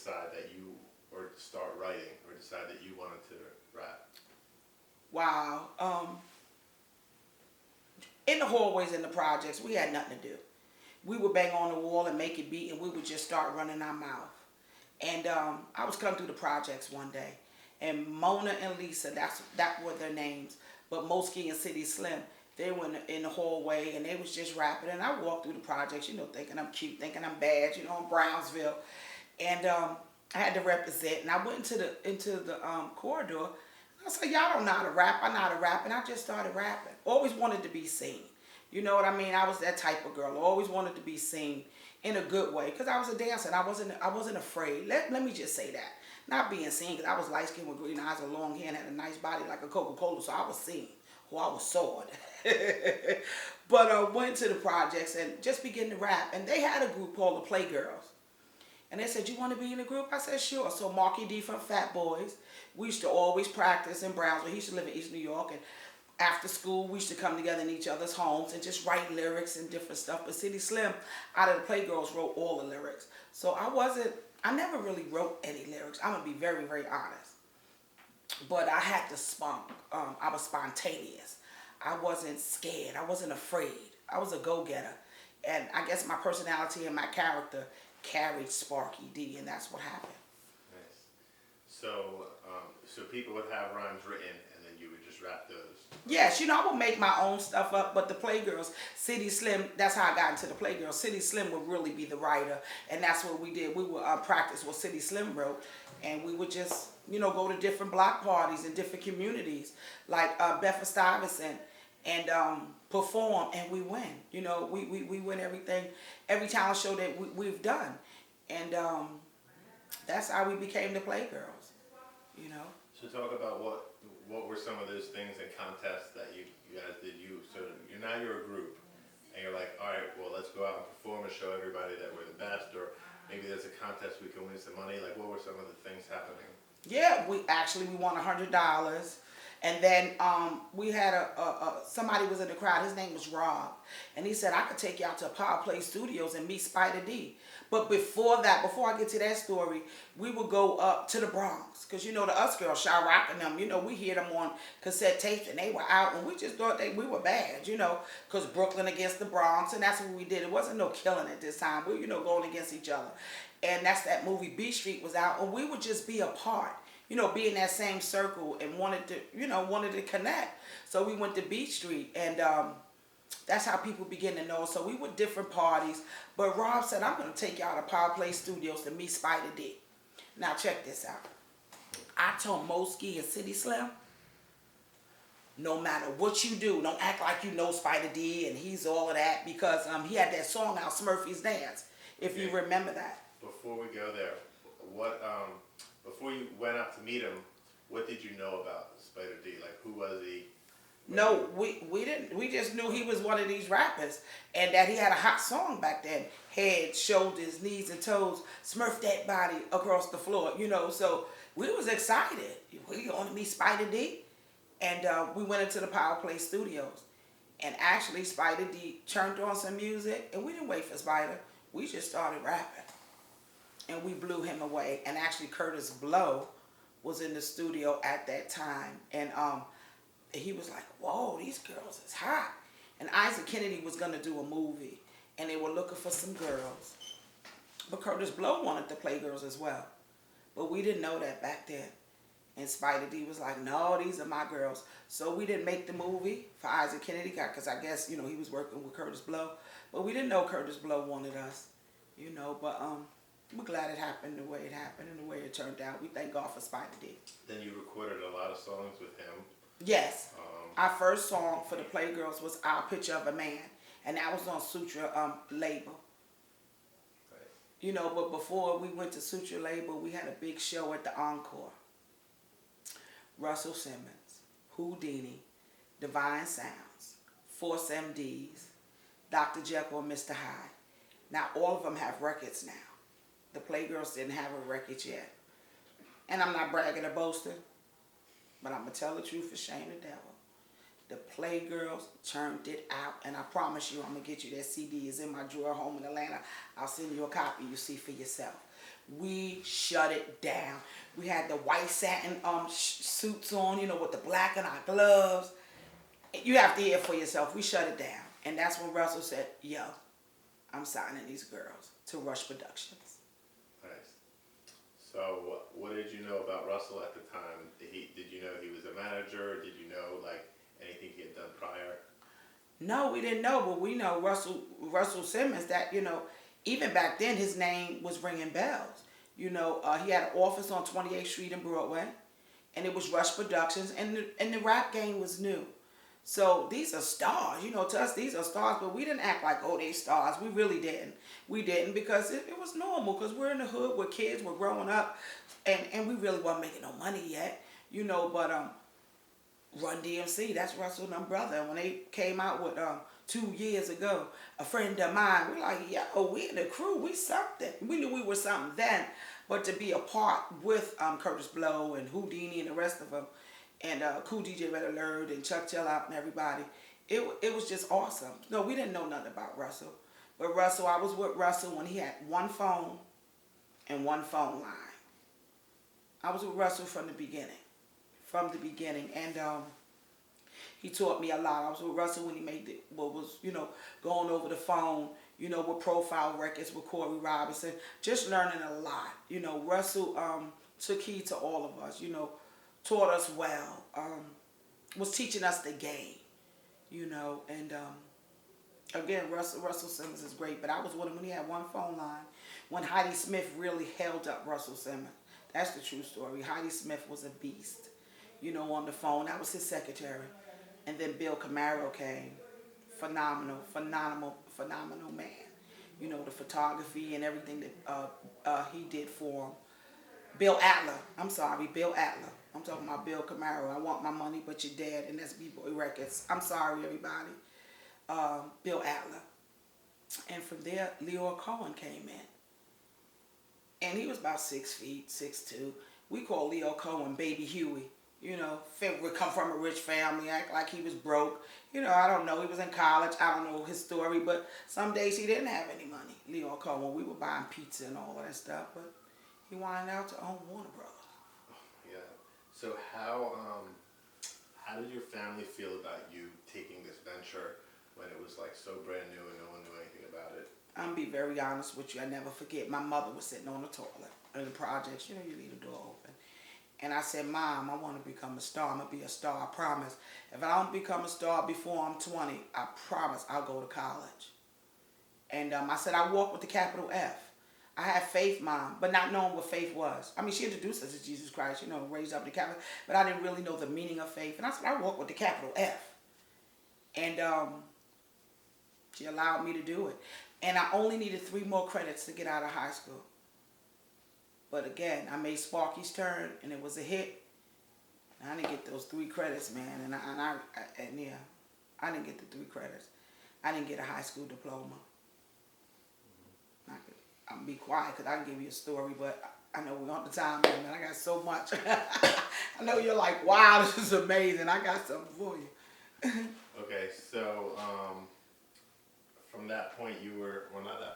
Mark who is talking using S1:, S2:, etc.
S1: decide that you, or start writing, or decide that you wanted to rap?
S2: Wow. In the hallways in the projects, we had nothing to do. We would bang on the wall and make it beat, and we would just start running our mouth. And I was coming through the projects one day, and Mona and Lisa, that were their names, but Mosky and City Slim, they were in the hallway, and they was just rapping. And I walked through the projects, thinking I'm cute, thinking I'm bad, in Brownsville, and I had to represent. And I went into the corridor. I said, y'all don't know how to rap. I know how to rap, and I just started rapping. Always wanted to be seen. You know what I mean? I was that type of girl. Always wanted to be seen in a good way, because I was a dancer, and I wasn't afraid. Let me just say that. Not being seen, because I was light skinned with green eyes and long hair and had a nice body like a Coca-Cola, so I was seen. Well, I was sawed. But I went to the projects and just began to rap. And they had a group called the Playgirls. And they said, you want to be in a group? I said, sure. So Marky D from Fat Boys, we used to always practice in Brownsville. He used to live in East New York. And after school, we used to come together in each other's homes and just write lyrics and different stuff. But City Slim, out of the Playgirls, wrote all the lyrics. So I never really wrote any lyrics. I'm going to be very, very honest. But I had the spunk. I was spontaneous. I wasn't scared. I wasn't afraid. I was a go-getter. And I guess my personality and my character carried Sparky D, and that's what happened.
S1: Nice. So people would have rhymes written, and then you would just rap those.
S2: Yes, I would make my own stuff up, but the Playgirls, City Slim, that's how I got into the Playgirls. City Slim would really be the writer, and that's what we did. We would practice what City Slim wrote, and we would just, go to different block parties in different communities, like Bedford-Stuyvesant, and perform, and we win. We win every talent show that we've done, and that's how we became the Playgirls.
S1: So talk about what were some of those things and contests that you guys did. So you're a group, and you're like, all right, well, let's go out and perform and show everybody that we're the best, or maybe there's a contest we can win some money. Like, what were some of the things happening?
S2: Yeah, we won $100, and then we had somebody was in the crowd. His name was Rob, and he said I could take you out to Power Play Studios and meet Spider D. But before I get to that story, we would go up to the Bronx, because the Us Girls, Shy Rock and them, we hear them on cassette tapes, and they were out, and we just thought we were bad, because Brooklyn against the Bronx, and that's what we did. It wasn't no killing at this time. We going against each other. And that's that movie B Street was out, and we would just be a part, be in that same circle, and wanted to connect. So we went to B Street, and that's how people begin to know. So we were different parties, but Rob said, I'm going to take y'all to Power Play Studios to meet Spider D. Now check this out. I told Mosky and City Slim, no matter what you do, don't act like you know Spider D and he's all of that, because he had that song out, Smurfy's Dance, if you remember that.
S1: Before we go there, before you went out to meet him, what did you know about Spider D? Like, who was he?
S2: No, we didn't. We just knew he was one of these rappers, and that he had a hot song back then. Head, shoulders, knees, and toes, Smurf that body across the floor, So we was excited. We going to meet Spider D, and we went into the Power Play Studios, and actually Spider D turned on some music, and we didn't wait for Spider. We just started rapping, and we blew him away. And actually Curtis Blow was in the studio at that time, and he was like, whoa, these girls is hot. And Isaac Kennedy was going to do a movie, and they were looking for some girls. But Curtis Blow wanted the Playgirls as well. But we didn't know that back then. And Spider D was like, no, these are my girls. So we didn't make the movie for Isaac Kennedy, because I guess, he was working with Curtis Blow. But we didn't know Curtis Blow wanted us, But we're glad it happened the way it happened and the way it turned out. We thank God for Spider D.
S1: Then you recorded a lot of songs with him.
S2: Yes. Our first song for the Playgirls was Our Picture of a Man, and that was on Sutra label. Right. But before we went to Sutra label, we had a big show at the Encore. Russell Simmons, Houdini, Divine Sounds, Force MDs, Dr. Jekyll and Mr. Hyde. Now all of them have records now. The Playgirls didn't have a record yet. And I'm not bragging or boasting, but I'm going to tell the truth and shame the devil. The Playgirls turned it out, and I promise you I'm going to get you that CD. It's in my drawer home in Atlanta. I'll send you a copy. You see for yourself. we shut it down. We had the white satin suits on, with the black in our gloves. You have to hear it for yourself. We shut it down. And that's when Russell said, yo, I'm signing these girls to Rush Productions.
S1: Nice. So what did you know about Russell at the time? Did you know he was a manager? Did you know anything he had done prior?
S2: No, we didn't know, but we know Russell Simmons, that, even back then his name was ringing bells. He had an office on 28th Street in Broadway, and it was Rush Productions, and the rap game was new. So these are stars, to us these are stars, but we didn't act like, oh, they stars. We really didn't. We didn't, because it was normal, because we're in the hood, we're kids, we're growing up, and we really wasn't making no money yet, but Run DMC, that's Russell and them brother. And when they came out with 2 years ago, A Friend of Mine, we're like, yo, we in the crew, we something. We knew we were something then, but to be a part with Curtis Blow and Houdini and the rest of them, and Cool DJ Red Alert and Chuck Chill Out and everybody, it was just awesome. No, we didn't know nothing about Russell. But I was with Russell when he had one phone and one phone line. I was with Russell from the beginning. And he taught me a lot. I was with Russell when he made going over the phone, with Profile Records with Corey Robinson, just learning a lot. Russell took heed to all of us, taught us well, was teaching us the game, and again, Russell Simmons is great, but I was with him when he had one phone line, when Heidi Smith really held up Russell Simmons. That's the true story. Heidi Smith was a beast, on the phone. That was his secretary. And then Bill Camaro came. Phenomenal man. The photography and everything that he did for him. Bill Adler. I'm talking about Bill Camaro. I Want My Money But You're Dead, and that's B-Boy Records. I'm sorry, everybody. Bill Adler. And from there, Leor Cohen came in. And he was about 6 feet, 6'2". We call Leor Cohen Baby Huey. Would come from a rich family, act like he was broke. I don't know. He was in college. I don't know his story, but some days he didn't have any money. Leor Cohen, we were buying pizza and all that stuff, but he wanted out to own Warner Brothers.
S1: Yeah. So how did your family feel about you taking this venture when it was so brand new and no one knew anything about it?
S2: I'm gonna be very honest with you. I never forget. My mother was sitting on the toilet in the projects. You leave the door open. And I said, Mom, I want to become a star. I'm going to be a star, I promise. If I don't become a star before I'm 20, I promise I'll go to college. And I said, I walk with the capital F. I had faith, Mom, but not knowing what faith was. I mean, she introduced us to Jesus Christ, raised up the capital, but I didn't really know the meaning of faith. And I said, I walk with the capital F. And she allowed me to do it. And I only needed 3 more credits to get out of high school. But again, I made Sparky's Turn, and it was a hit. And I didn't get those 3 credits, man. And I didn't get the 3 credits. I didn't get a high school diploma. I'm gonna be quiet because I can give you a story, but I know we're on the time, man. I got so much. I know you're like, wow, this is amazing. I got something for you.
S1: Okay, so from that point, you were, well, not that